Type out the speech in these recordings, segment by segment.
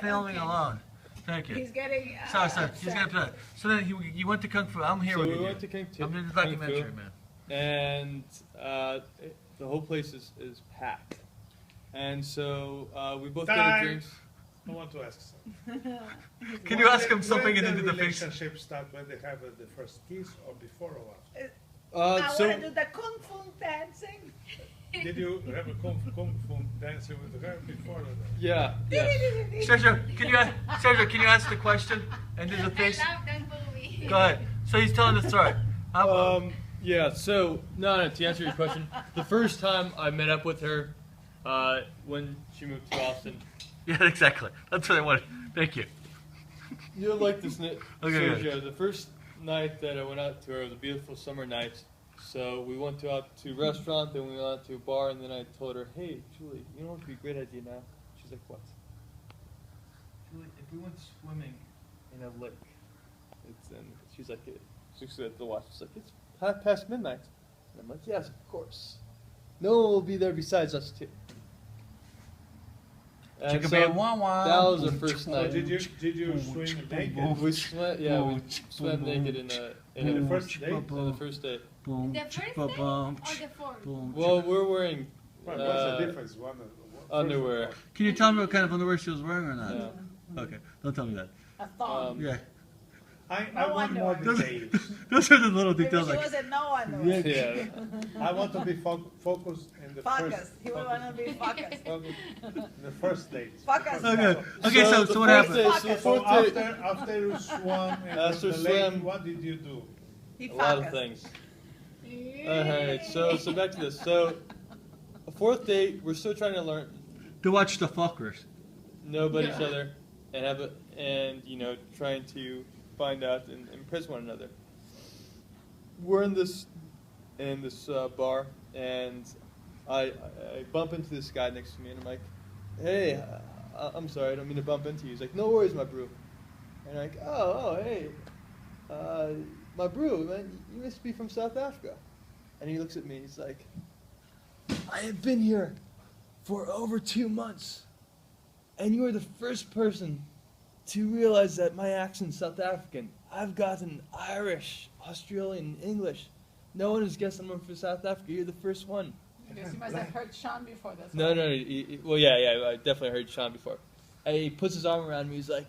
filming Okay. alone. Thank you. He's getting. Sorry. He's gonna play. So then you went to Kung Fu. I'm here So with we you. went to Kung Fu. I'm in the Kung documentary, Fu. man. And the whole place is packed. And so we both got Time. drinks. I want to ask something. Can you ask him something when and the into the face? relationship start when they have the first kiss or before or after? I So want to do the kung fu dancing. Did you have a kung fu dancing with her before or after? yeah, yeah. Sergio, can you ask the question and do the face? I love Kung Fu movie. Go ahead. So he's telling the story. Yeah, so, no, to answer your question, the first time I met up with her when she moved to Austin, Yeah, exactly. That's what I wanted. Thank you. you'll like this, Sergio. good. The first night that I went out to her was a beautiful summer night. So we went out to a restaurant, then we went out to a bar, and then I told her, hey, Julie, you know what would be a great idea now? She's like, what? Julie, if we went swimming in a lake, and she's like, she looks at the watch, she's like, it's midnight. And I'm like, yes, of course. No one will be there besides us two. And Chicka so bam wah wah. that was the first So night. did you swim naked? We swam, yeah, we swam naked in In the first date? on the first date. Boom, The first day chicka bum, or the fourth? boom. Well, we're wearing What's the difference? One, underwear. Can you tell me what kind of underwear she was wearing or not? Yeah. Okay, don't tell me that. A thong. Yeah, I No want more underwear. details. those are the little Maybe details. she Like, wasn't no underwear. Yeah. I want to be focused in the Focus. first. He would want to be focused. The first date. Focus. okay, so the what first happened? day- so the So fourth day, after you swam in After the lake, swim- what did you do? He a lot of focused. things. Alright, so back to this. So, a fourth date, we're still trying to learn, To watch the fuckers. know about each other, and trying to find out and impress one another. We're in this bar, and I bump into this guy next to me, and I'm like, hey, I'm sorry, I don't mean to bump into you. He's like, no worries, my bro. And I'm like, hey, my bro, man, you must be from South Africa. And he looks at me, he's like, I have been here for over 2 months, and you are the first person to realize that my accent's South African. I've gotten Irish, Australian, English. No one has guessed I'm from South Africa. You're the first one. Because you must have heard Sean before. That's No, why. no, well, yeah, I definitely heard Sean before. And he puts his arm around me. He's like,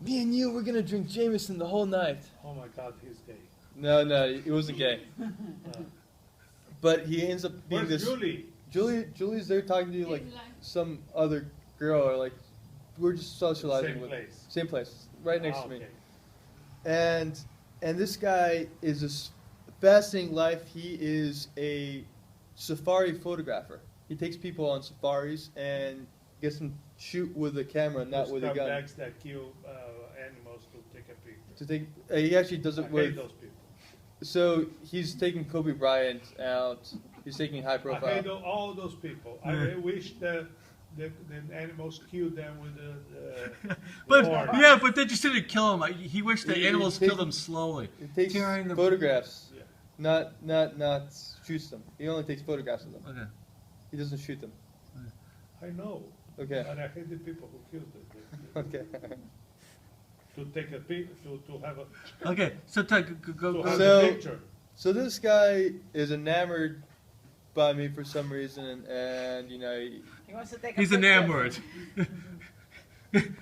me and you, we're gonna drink Jameson the whole night. Oh my God, he's gay. No, he wasn't gay. But he ends up being Where's this. Julie? Julie's there talking to you like some other girl, or like we're just socializing Same with. place. Same place, right next to me. Okay. And this guy is a fascinating life. He is a safari photographer. He takes people on safaris and gets them shoot with a camera, not with a gun. Scumbags that kill animals to take a picture. To take, he actually does I it hate with. those people. So he's taking Kobe Bryant out. He's taking high I profile. hate all those people. I wish the animals killed them with the But horn. yeah, but they just didn't kill him. He wished the He animals takes- killed him slowly. He takes Tearing the- photographs, Yeah. not shoots them. He only takes photographs of them. Okay. He doesn't shoot them. I know. Okay. But I hate the people who killed them. Okay. To take a to have a Okay. So go. have So- a picture. So this guy is enamored by me for some reason, and He wants to take a He's picture. enamored.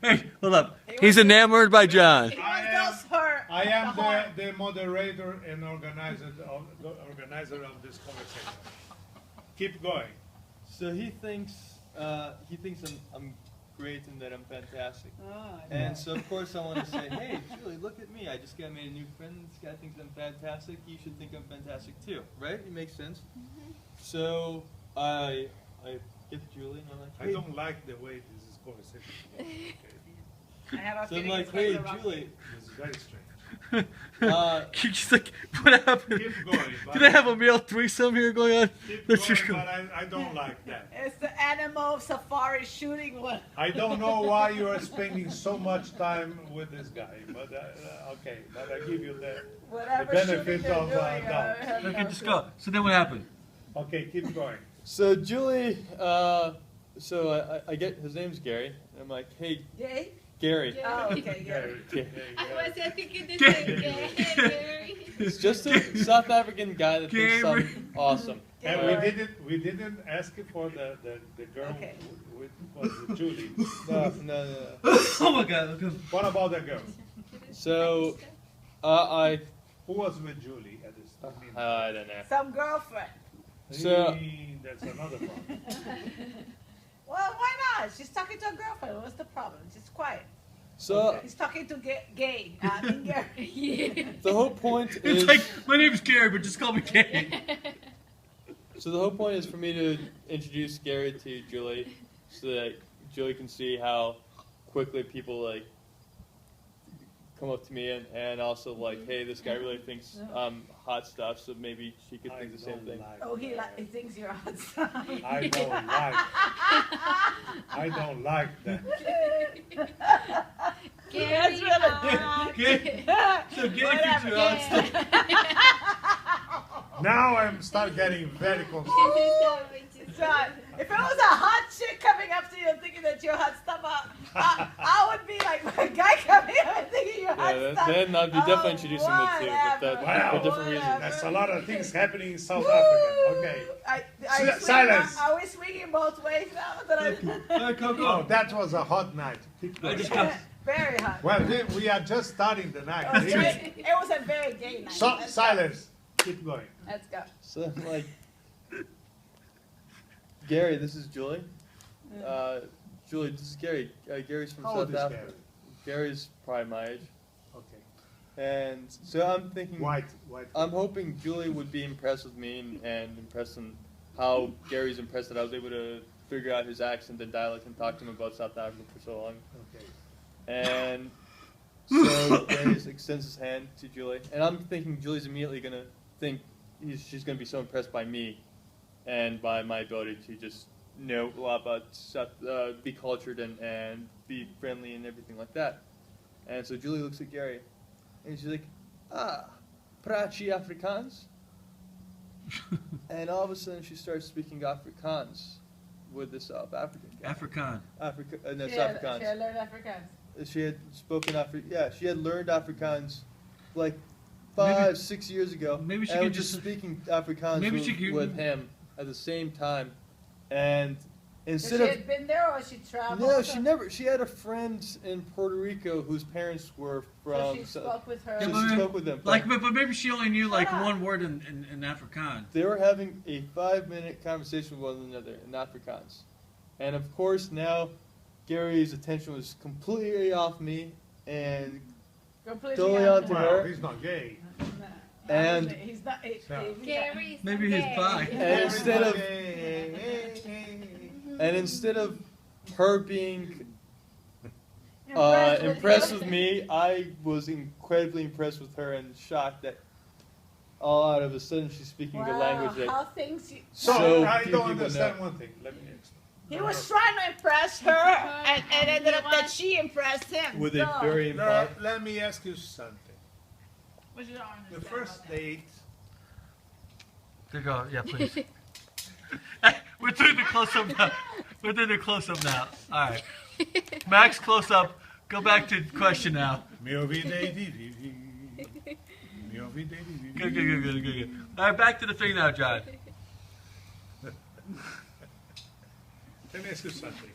Hey, hold up. He He's wants- enamored by John. He I wants her. I am the horn. the moderator and organizer of this conversation. Keep going. so he thinks I'm great and that I'm fantastic. Oh, And so of course I want to say, hey Julie, look at me. I just got made a new friend. This guy thinks I'm fantastic. You should think I'm fantastic too, right? It makes sense. So I get Julie and I'm like, I hey. don't like the way this is conversation. I have a So I'm feeling like, it's going hey the wrong Julie. This is very strange. She's like, what happened? Keep going. Did I have a male threesome here going on? Keep Let's going, just go. but I don't like that. It's the animal safari shooting one. I don't know why you are spending so much time with this guy, but okay. But I give you the Whatever benefit shooting they're of doing. doubt. Okay, just go. So then what happened? Okay. Keep going. So Julie, so I get his name's Gary. And I'm I'm like, hey, Yay? Gary. Oh, okay, yeah. Gary. I was thinking the same Gary. He's just a South African guy that thinks Gary. I'm awesome. And Gary. we didn't ask you for the girl Okay. with Julie. No. Oh my God! Look at What about the girl? So, I Who was with Julie at this meeting? don't know. Some girlfriend. So- That's another problem. Well, why not? She's talking to a girlfriend. What's the problem? She's quiet. So He's talking to gay. I mean, Gary. the whole point It's is, like, my name's Gary, but just call me Gary. so the whole point is for me to introduce Gary to Julie, so that Julie can see how quickly people like come up to me and also like, hey, this guy really thinks I'm hot stuff, so maybe she could think the same thing. Oh, he thinks you're outside. I don't like that. Gary, That's really Gary. So Gary thinks you're hot stuff. Now I'm start getting very concerned. Right. If it was a hot chick coming up to you and thinking that you're hot stuff, I would be like, a guy coming up and thinking you're hot Yeah, stuff. then I'd be definitely introducing the two, but that Wow. for different reasons. That's a lot of things happening in South Africa. Okay. Silence. Are we swinging both ways now? That All right, go, Oh, go. that was a hot night. Keep I going. just got. Very hot. Well, we are just starting the night. It was a very gay night. So, Let's go. silence. Keep going. Let's go. So I'm like, Gary, this is Julie. Julie, this is Gary. Gary's from How South old is Africa. Gary's probably my age. Okay. And so I'm thinking, White. I'm hoping Julie would be impressed with me and impressed in how Gary's impressed that I was able to figure out his accent and dialect and talk to him about South Africa for so long. Okay. And so Gary extends his hand to Julie, and I'm thinking Julie's immediately gonna think she's gonna be so impressed by me and by my ability to just know a lot about stuff, be cultured and be friendly and everything like that. And so Julie looks at Gary, and she's like, praat je Afrikaans? And all of a sudden she starts speaking Afrikaans with the South African guy. Afrikaan. No, She Afrikaans. had learned Afrikaans. She had spoken she had learned Afrikaans like Maybe- 6 years ago. maybe she and could was just just- speaking Afrikaans maybe she could- with him at the same time. And instead she of had been there or she traveled? no, she never. She had a friend in Puerto Rico whose parents were So from. she spoke with her. so Yeah, she but- spoke with them. Like, but maybe she only knew like Shut up. one word in Afrikaan. They were having a 5-minute conversation with one another in Afrikaans. And of course, now Gary's attention was completely off me, and Completely totally out onto there. Well, her. he's not gay. No, And- he's not. No. Gary's Maybe he's gay. bi. And instead of her being impressed with me, I was incredibly impressed with her and shocked that all out of a sudden she's speaking the language that How things. So I few don't people understand know. one thing. Let me explain. He was trying to impress her, and ended up that she impressed him. with a So- very Let me ask you something. What you don't The understand first about that? date, There you go. Yeah, please. We're doing the close up now. We're doing the close up now. All right. Max, close up. Go back to question now. Good. All right, back to the thing now, John. Let me ask you something.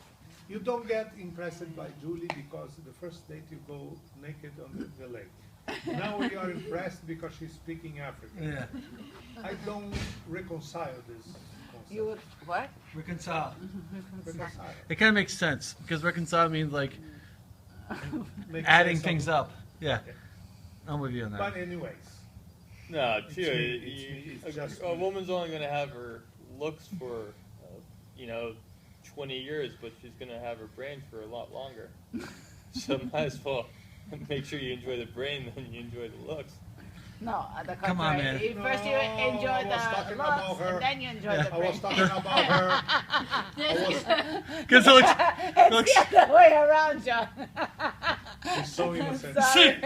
You don't get impressed by Julie because the first date you go naked on the lake. Now you are impressed because she's speaking African. Yeah. I don't reconcile this concept. You would what? Reconcile. Reconcile. It kind of makes sense because reconcile means like Makes adding sense things of- up. Yeah. Okay. I'm with you on that. But anyways, No, It's true. me, it's just A me. woman's only going to have her looks for, 20 years, but she's going to have her brain for a lot longer. So might as well make sure you enjoy the brain than you enjoy the looks. No, the Come on, contrary. man. First you No, enjoy I was the talking about looks, her. and then you enjoy Yeah. the I brain. was talking about her. Because it looks, It's the other way around, John. She's so innocent. Sorry.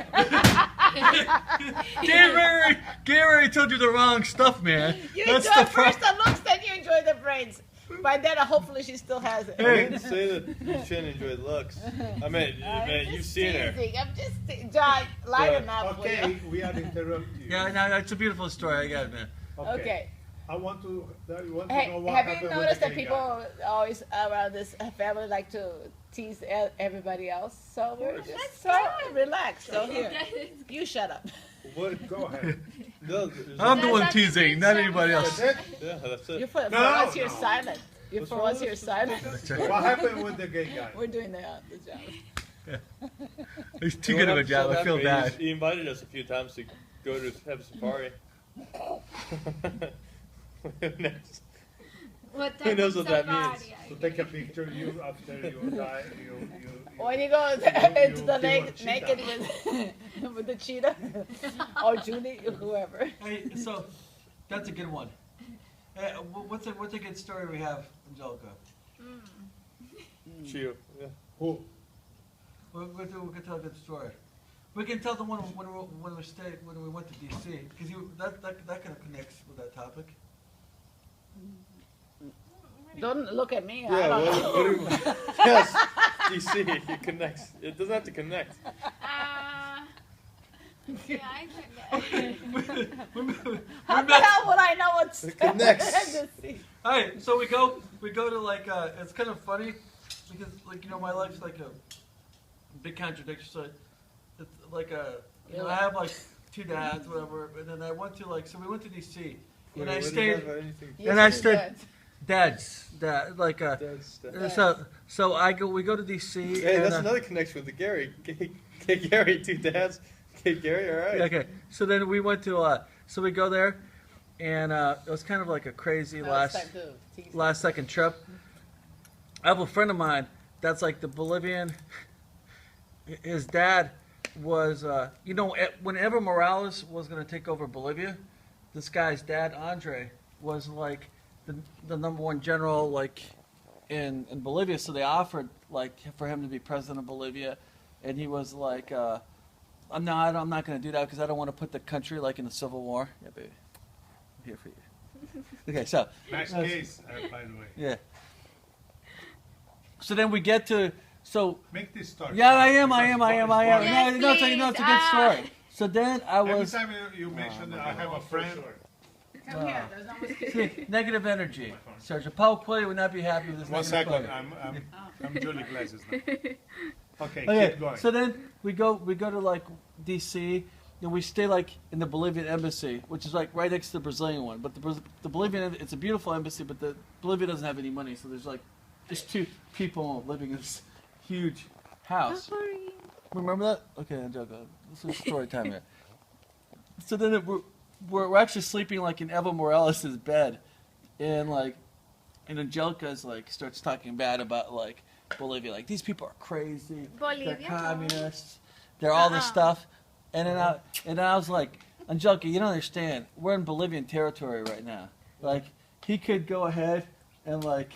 Gary told you the wrong stuff, man. You That's enjoy the first the looks, then you enjoy the brains. By then, hopefully, she still has it. I didn't say that you shouldn't enjoy looks. I mean, I'm you've just seen her. teasing. I'm just John, lighten up. will Okay, you? we are interrupting you. Yeah, no, it's a beautiful story. I got it, man. Okay. I want to know Hey, what have happened you with noticed the that gay people guy. always around this family like to tease everybody else? So we're just so relaxed. So here, you shut up. What? Go ahead. No, there's I'm the one That's a teasing, good not show. anybody else. That's it? yeah, that's You it. for No, once you're no. silent. You What's for wrong once with you're silent. What happened with the gay guy? We're doing the job. It's too What good of a I'm so job. I feel happy bad. is He invited us a few times to go to have a safari. Next. What Who type knows of what that safari means? are To you? take a picture you after you die, you When you go you into the kill a lake cheetah. naked with the cheetah or Julie, whoever. Hey, so that's a good one. What's a good story we have, Angelica? Chio. Yeah. who? We can tell a good story. We can tell the one when we went to DC because that kind of connects with that topic. Don't look at me. I Yeah. don't know. What do you, yes. DC. It connects. It doesn't have to connect. Yeah, I forget. How the hell would I know what's It connects. All right, so we go to like it's kind of funny because like my life's like a big contradiction. So it's like I have like two dads, whatever, and then I went to we went to DC and I stayed and I stayed dads like That's so we go to DC. Hey, and, that's another connection with the Gary. Gay Gary, two dads. Gay Gary, all right. Okay, so then we went to so we go there, and it was kind of like a crazy last second trip. I have a friend of mine that's like the Bolivian. His dad was, when Evo Morales was going to take over Bolivia, this guy's dad, Andre, was like the number one general like in Bolivia. So they offered like for him to be president of Bolivia, and he was like, I'm not going to do that because I don't want to put the country like in a civil war. Yeah, baby, I'm here for you. Okay, so Nice case, by the way. yeah. So then we get to Make this story. yeah, I am. Yes, No, it's a good please. story. So then I Every was time you mention that I have a friend, Come here. There's no one. see, negative energy. Sergeant Paul Quilly would not be happy with this. one negative second, energy. I'm Julie Glasses now. Okay, Okay, keep going. so then we go to like DC, and we stay like in the Bolivian embassy, which is like right next to the Brazilian one. But the Bolivian, it's a beautiful embassy, but the Bolivia doesn't have any money, so there's like just two people living in this huge house. Remember that? Okay, Angelica, this is story time here. So then we're actually sleeping like in Evo Morales' bed, and Angelica's like starts talking bad about like Bolivia, like these people are crazy, Bolivia, they're no. communists, they're all this stuff, and then I was like, Angelica, you don't understand, we're in Bolivian territory right now. Like he could go ahead and like